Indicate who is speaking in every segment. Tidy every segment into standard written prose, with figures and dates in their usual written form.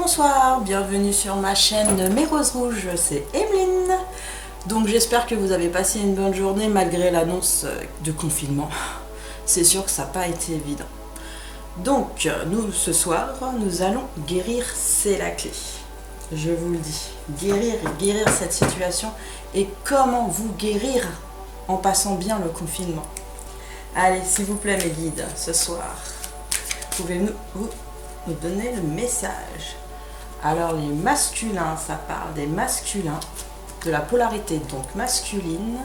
Speaker 1: Bonsoir, bienvenue sur ma chaîne Mes Roses Rouges, c'est Emeline. Donc j'espère que vous avez passé une bonne journée malgré l'annonce de confinement. C'est sûr que ça n'a pas été évident. Donc nous ce soir, nous allons guérir, c'est la clé. Je vous le dis, guérir cette situation et comment vous guérir en passant bien le confinement. Allez, s'il vous plaît mes guides, ce soir, pouvez-vous nous donner le message? Alors les masculins, ça parle des masculins, de la polarité donc masculine,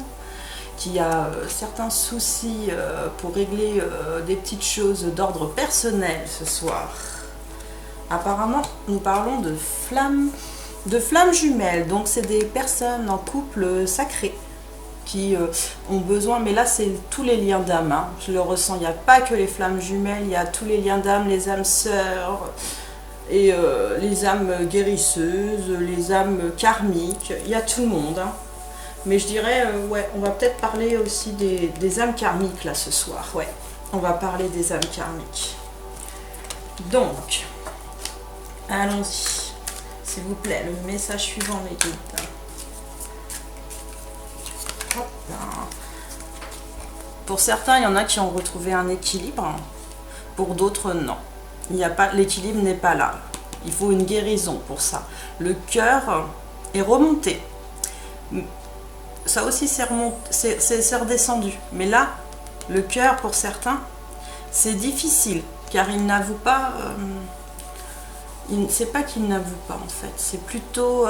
Speaker 1: qui a certains soucis pour régler des petites choses d'ordre personnel ce soir. Apparemment, nous parlons de flammes jumelles, donc c'est des personnes en couple sacré qui ont besoin, mais là c'est tous les liens d'âme, hein. Je le ressens, il n'y a pas que les flammes jumelles, il y a tous les liens d'âme, les âmes sœurs, et les âmes guérisseuses, les âmes karmiques, il y a tout le monde, hein. Mais je dirais, ouais, on va peut-être parler aussi des âmes karmiques là ce soir, ouais, on va parler des âmes karmiques. Donc, allons-y, s'il vous plaît, le message suivant mes guides. Pour certains, il y en a qui ont retrouvé un équilibre, pour d'autres, non. L'équilibre n'est pas là. Il faut une guérison pour ça. Le cœur est remonté. Ça aussi, c'est redescendu. Mais là, le cœur, pour certains, c'est difficile, car il n'avoue pas... c'est pas qu'il n'avoue pas, en fait. C'est plutôt...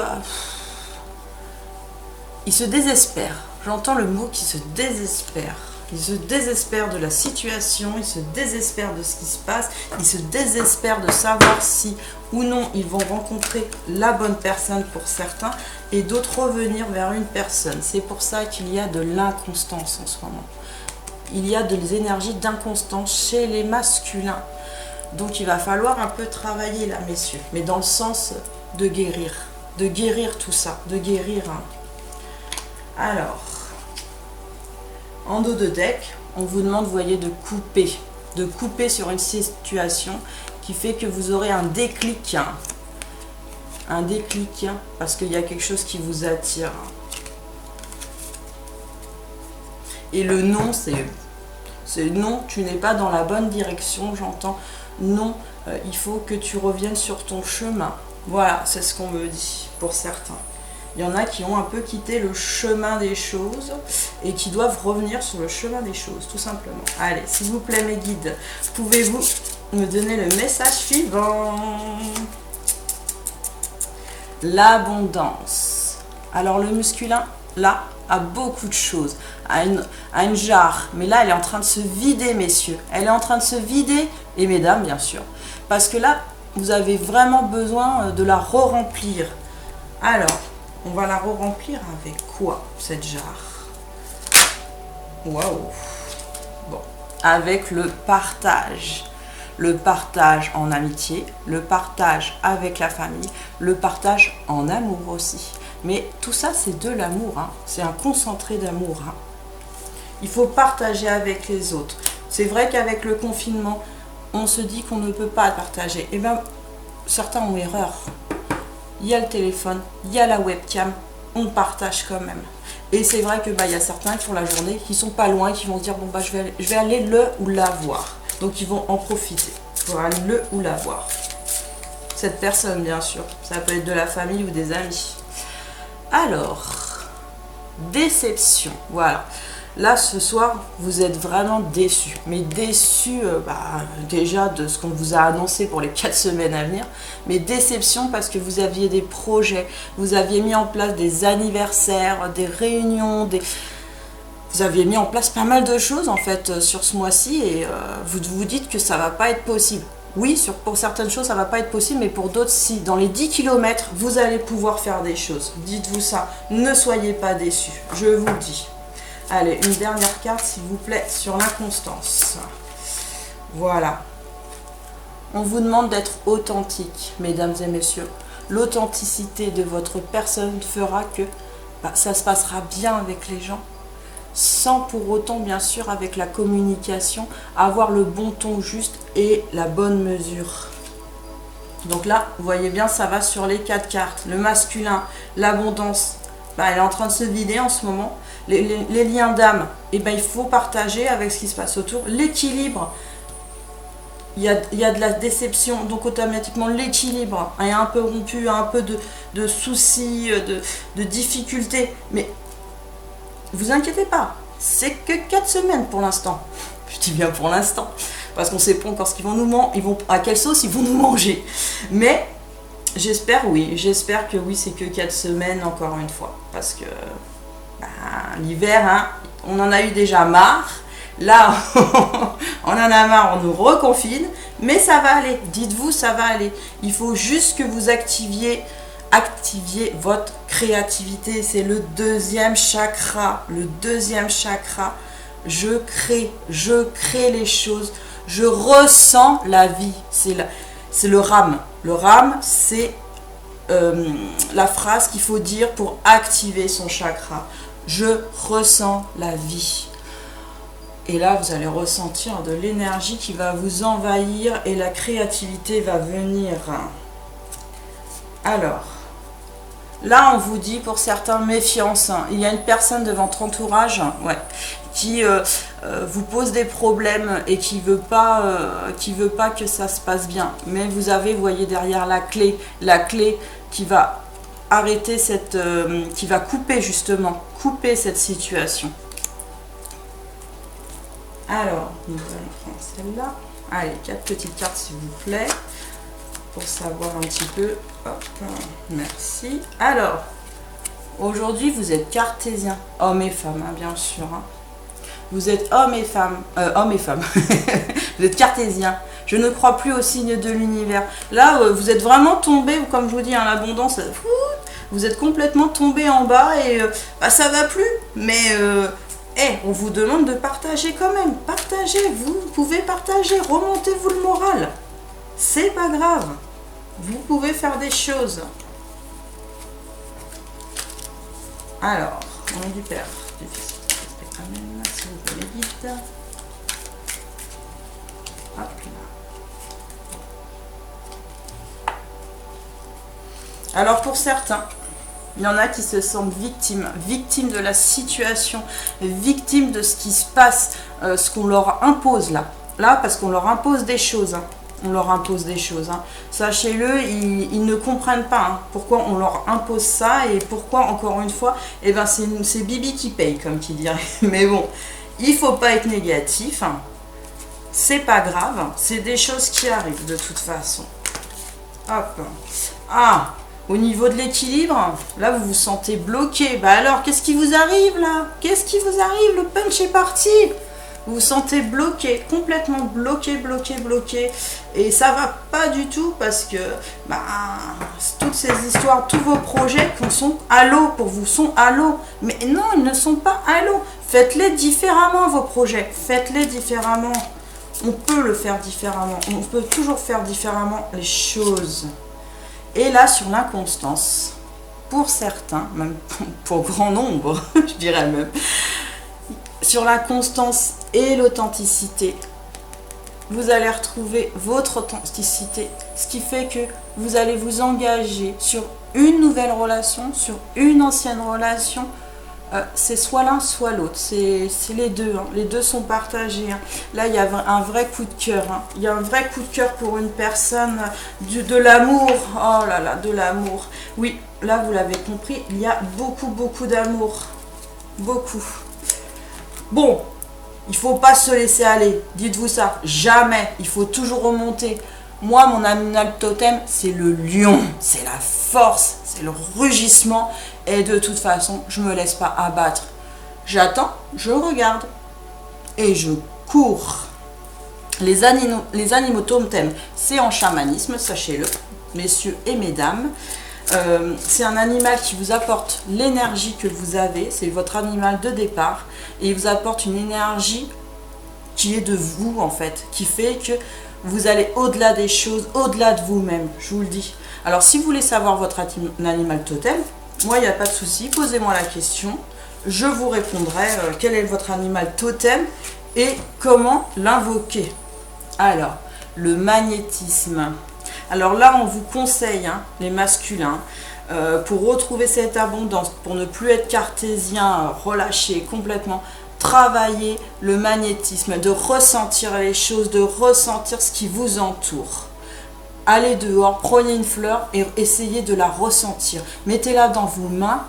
Speaker 1: il se désespère. J'entends le mot qui se désespère. Il se désespère de la situation, il se désespère de ce qui se passe, il se désespère de savoir si ou non ils vont rencontrer la bonne personne pour certains et d'autres revenir vers une personne. C'est pour ça qu'il y a de l'inconstance en ce moment. Il y a des énergies d'inconstance chez les masculins. Donc il va falloir un peu travailler là, messieurs, mais dans le sens de guérir tout ça, de guérir. Alors... en dos de deck, on vous demande, vous voyez, de couper sur une situation qui fait que vous aurez un déclic, parce qu'il y a quelque chose qui vous attire. Et le non, c'est non, tu n'es pas dans la bonne direction, j'entends. Non, il faut que tu reviennes sur ton chemin. Voilà, c'est ce qu'on me dit pour certains. Il y en a qui ont un peu quitté le chemin des choses et qui doivent revenir sur le chemin des choses, tout simplement. Allez, s'il vous plaît, mes guides, pouvez-vous me donner le message suivant? L'abondance. Alors, le masculin, là, a beaucoup de choses, a une jarre, mais là, elle est en train de se vider, messieurs. Elle est en train de se vider, et mesdames, bien sûr, parce que là, vous avez vraiment besoin de la re-remplir. Alors, on va la re-remplir avec quoi, cette jarre? Waouh! Bon, avec le partage. Le partage en amitié, le partage avec la famille, le partage en amour aussi. Mais tout ça, c'est de l'amour, hein. C'est un concentré d'amour, hein. Il faut partager avec les autres. C'est vrai qu'avec le confinement, on se dit qu'on ne peut pas partager. Eh bien, certains ont erreur. Il y a le téléphone, il y a la webcam, on partage quand même. Et c'est vrai que y a certains qui font la journée, qui sont pas loin, qui vont se dire bon je vais aller le ou la voir. Donc ils vont en profiter pour aller le ou la voir. Cette personne bien sûr, ça peut être de la famille ou des amis. Alors, déception, voilà. Là, ce soir, vous êtes vraiment déçus. Mais déçus déjà de ce qu'on vous a annoncé pour les 4 semaines à venir. Mais déception parce que vous aviez des projets, vous aviez mis en place des anniversaires, des réunions, vous aviez mis en place pas mal de choses en fait sur ce mois-ci et vous vous dites que ça va pas être possible. Oui, pour certaines choses, ça va pas être possible, mais pour d'autres, si. Dans les 10 km, vous allez pouvoir faire des choses. Dites-vous ça. Ne soyez pas déçus. Je vous le dis. Allez, une dernière carte, s'il vous plaît, sur l'inconstance. Voilà. On vous demande d'être authentique, mesdames et messieurs. L'authenticité de votre personne fera que ça se passera bien avec les gens, sans pour autant, bien sûr, avec la communication, avoir le bon ton juste et la bonne mesure. Donc là, vous voyez bien, ça va sur les 4 cartes. Le masculin, l'abondance, bah, elle est en train de se vider en ce moment. Les liens d'âme, eh ben, il faut partager avec ce qui se passe autour. L'équilibre, il y a de la déception, donc automatiquement l'équilibre est un peu rompu, un peu de soucis, de difficultés. Mais vous inquiétez pas, c'est que 4 semaines pour l'instant. Je dis bien pour l'instant, parce qu'on ne sait pas encore ce qu'ils vont nous manger, à quelle sauce ils vont nous manger. Mais j'espère que oui, c'est que 4 semaines encore une fois. Parce que bah, l'hiver, hein, on en a eu déjà marre. Là, on en a marre, on nous reconfine. Mais ça va aller, dites-vous, ça va aller. Il faut juste que vous activiez votre créativité. C'est le deuxième chakra. Le deuxième chakra. Je crée les choses. Je ressens la vie. C'est le RAM. Le RAM, c'est la phrase qu'il faut dire pour activer son chakra. Je ressens la vie. Et là, vous allez ressentir de l'énergie qui va vous envahir et la créativité va venir. Alors, là, on vous dit pour certains, méfiance. Il y a une personne de votre entourage qui vous pose des problèmes et qui veut pas que ça se passe bien. Mais vous avez, vous voyez derrière la clé qui va arrêter qui va couper cette situation. Alors, nous allons prendre celle-là. Allez, 4 petites cartes s'il vous plaît, pour savoir un petit peu. Hop, merci. Alors, aujourd'hui, vous êtes cartésien, hommes et femmes, hein, bien sûr. Hein. Vous êtes hommes et femmes. Vous êtes cartésien. Je ne crois plus au signe de l'univers. Là, vous êtes vraiment tombé, comme je vous dis, hein, l'abondance, vous êtes complètement tombé en bas et ça va plus. Mais... on vous demande de partager quand même. Partagez, vous pouvez partager. Remontez-vous le moral. C'est pas grave. Vous pouvez faire des choses. Alors, on est du père. Amen, s'il vous plaît, les guides. Hop là. Alors, pour certains, il y en a qui se sentent victimes de la situation, victimes de ce qui se passe, ce qu'on leur impose là, parce qu'on leur impose des choses. Hein. On leur impose des choses. Hein. Sachez-le, ils ne comprennent pas hein, pourquoi on leur impose ça et pourquoi, encore une fois, eh ben, c'est Bibi qui paye, comme qui dirait. Mais bon, il ne faut pas être négatif. Hein. C'est pas grave, c'est des choses qui arrivent de toute façon. Hop. Ah, au niveau de l'équilibre, là vous vous sentez bloqué. Bah alors, qu'est-ce qui vous arrive là? Qu'est-ce qui vous arrive? Le punch est parti. Vous vous sentez bloqué, complètement bloqué. Et ça va pas du tout parce que toutes ces histoires, tous vos projets sont à l'eau pour vous, sont à l'eau. Mais non, ils ne sont pas à l'eau. Faites-les différemment vos projets. Faites-les différemment. On peut le faire différemment. On peut toujours faire différemment les choses. Et là, sur l'inconstance, pour certains, même pour grand nombre, je dirais même, sur la constance et l'authenticité, vous allez retrouver votre authenticité, ce qui fait que vous allez vous engager sur une nouvelle relation, sur une ancienne relation. C'est soit l'un, soit l'autre. C'est les deux. Hein. Les deux sont partagés. Hein. Là, il y a un vrai coup de cœur. Hein. Il y a un vrai coup de cœur pour une personne. De l'amour. Oh là là, de l'amour. Oui, là, vous l'avez compris. Il y a beaucoup d'amour. Beaucoup. Bon, il ne faut pas se laisser aller. Dites-vous ça. Jamais. Il faut toujours remonter. Moi, mon animal totem, c'est le lion. C'est la force. C'est le rugissement. Et de toute façon, je ne me laisse pas abattre. J'attends, je regarde. Et je cours. Les animaux totems, c'est en chamanisme, sachez-le, messieurs et mesdames. C'est un animal qui vous apporte l'énergie que vous avez. C'est votre animal de départ. Et il vous apporte une énergie qui est de vous, en fait. Qui fait que vous allez au-delà des choses, au-delà de vous-même. Je vous le dis. Alors, si vous voulez savoir votre animal totem, moi, il n'y a pas de souci. Posez-moi la question. Je vous répondrai quel est votre animal totem et comment l'invoquer. Alors, le magnétisme. Alors là, on vous conseille, hein, les masculins, pour retrouver cette abondance, pour ne plus être cartésien, relâché complètement, travailler le magnétisme, de ressentir les choses, de ressentir ce qui vous entoure. Allez dehors, prenez une fleur et essayez de la ressentir. Mettez-la dans vos mains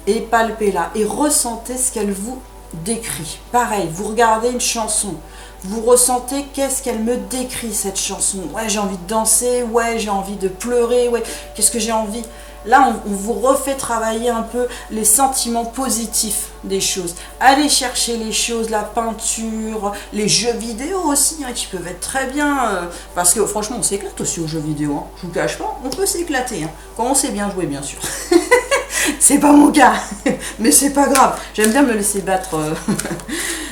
Speaker 1: et palpez-la et ressentez ce qu'elle vous décrit. Pareil, vous regardez une chanson, vous ressentez qu'est-ce qu'elle me décrit cette chanson. Ouais, j'ai envie de danser, ouais, j'ai envie de pleurer, ouais, qu'est-ce que j'ai envie. Là, on vous refait travailler un peu les sentiments positifs des choses. Allez chercher les choses, la peinture, les jeux vidéo aussi, hein, qui peuvent être très bien. Parce que franchement, on s'éclate aussi aux jeux vidéo. Hein. Je vous cache pas, on peut s'éclater. Hein, quand on sait bien jouer, bien sûr. C'est pas mon cas, mais c'est pas grave. J'aime bien me laisser battre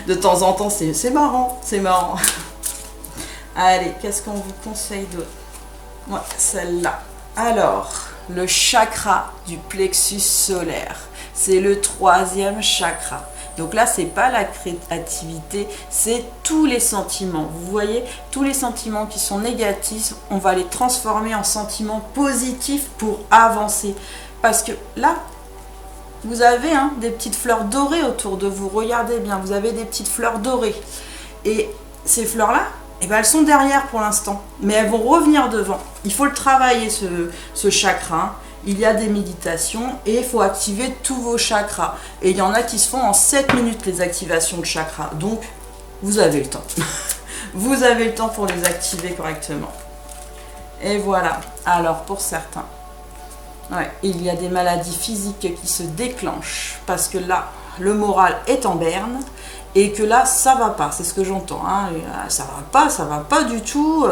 Speaker 1: de temps en temps. C'est marrant, c'est marrant. Allez, qu'est-ce qu'on vous conseille d'autre? Ouais, celle-là. Alors... le chakra du plexus solaire, c'est le 3e chakra. Donc là, c'est pas la créativité, c'est tous les sentiments. Vous voyez, tous les sentiments qui sont négatifs, on va les transformer en sentiments positifs pour avancer. Parce que là, vous avez des petites fleurs dorées autour de vous. Regardez bien, vous avez des petites fleurs dorées. Et ces fleurs-là, eh ben, elles sont derrière pour l'instant, mais elles vont revenir devant. Il faut le travailler, ce chakra. Il y a des méditations et il faut activer tous vos chakras. Et il y en a qui se font en 7 minutes, les activations de chakras. Donc, vous avez le temps. Vous avez le temps pour les activer correctement. Et voilà. Alors, pour certains, ouais, il y a des maladies physiques qui se déclenchent parce que là, le moral est en berne. Et que là, ça va pas, c'est ce que j'entends. Hein. Ça va pas du tout.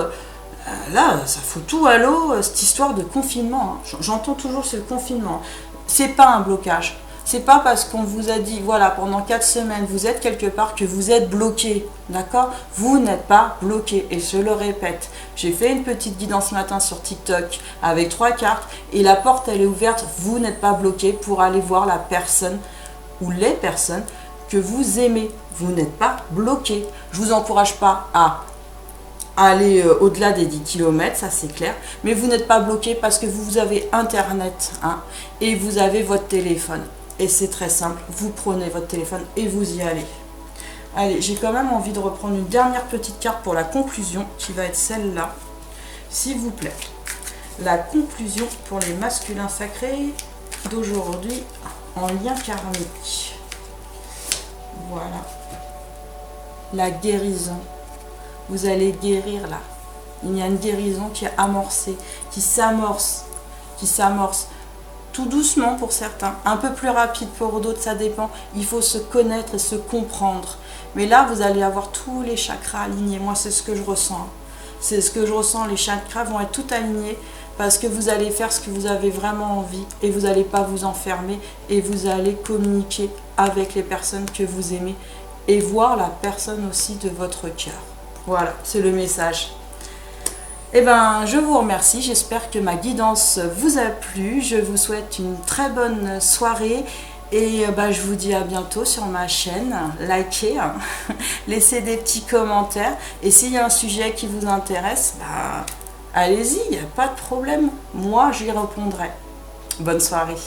Speaker 1: Là, ça fout tout à l'eau, cette histoire de confinement. Hein. J'entends toujours ce confinement. C'est pas un blocage. C'est pas parce qu'on vous a dit, voilà, pendant 4 semaines, vous êtes quelque part que vous êtes bloqué. D'accord? Vous n'êtes pas bloqué. Et je le répète, j'ai fait une petite guidance ce matin sur TikTok avec 3 cartes. Et la porte, elle est ouverte. Vous n'êtes pas bloqué pour aller voir la personne ou les personnes que vous aimez. Vous n'êtes pas bloqué. Je ne vous encourage pas à aller au-delà des 10 km, ça c'est clair. Mais vous n'êtes pas bloqué parce que vous avez Internet, hein, et vous avez votre téléphone. Et c'est très simple. Vous prenez votre téléphone et vous y allez. Allez, j'ai quand même envie de reprendre une dernière petite carte pour la conclusion, qui va être celle-là. S'il vous plaît. La conclusion pour les masculins sacrés d'aujourd'hui en lien karmique. Voilà. La guérison. Vous allez guérir là. Il y a une guérison qui est amorcée, qui s'amorce tout doucement pour certains, un peu plus rapide pour d'autres, ça dépend. Il faut se connaître et se comprendre. Mais là, vous allez avoir tous les chakras alignés. Moi, c'est ce que je ressens. C'est ce que je ressens. Les chakras vont être tout alignés parce que vous allez faire ce que vous avez vraiment envie et vous n'allez pas vous enfermer et vous allez communiquer avec les personnes que vous aimez et voir la personne aussi de votre cœur. Voilà, c'est le message. Eh bien, je vous remercie. J'espère que ma guidance vous a plu. Je vous souhaite une très bonne soirée. Et je vous dis à bientôt sur ma chaîne. Likez, hein. Laissez des petits commentaires. Et s'il y a un sujet qui vous intéresse, allez-y, il n'y a pas de problème. Moi, j'y répondrai. Bonne soirée.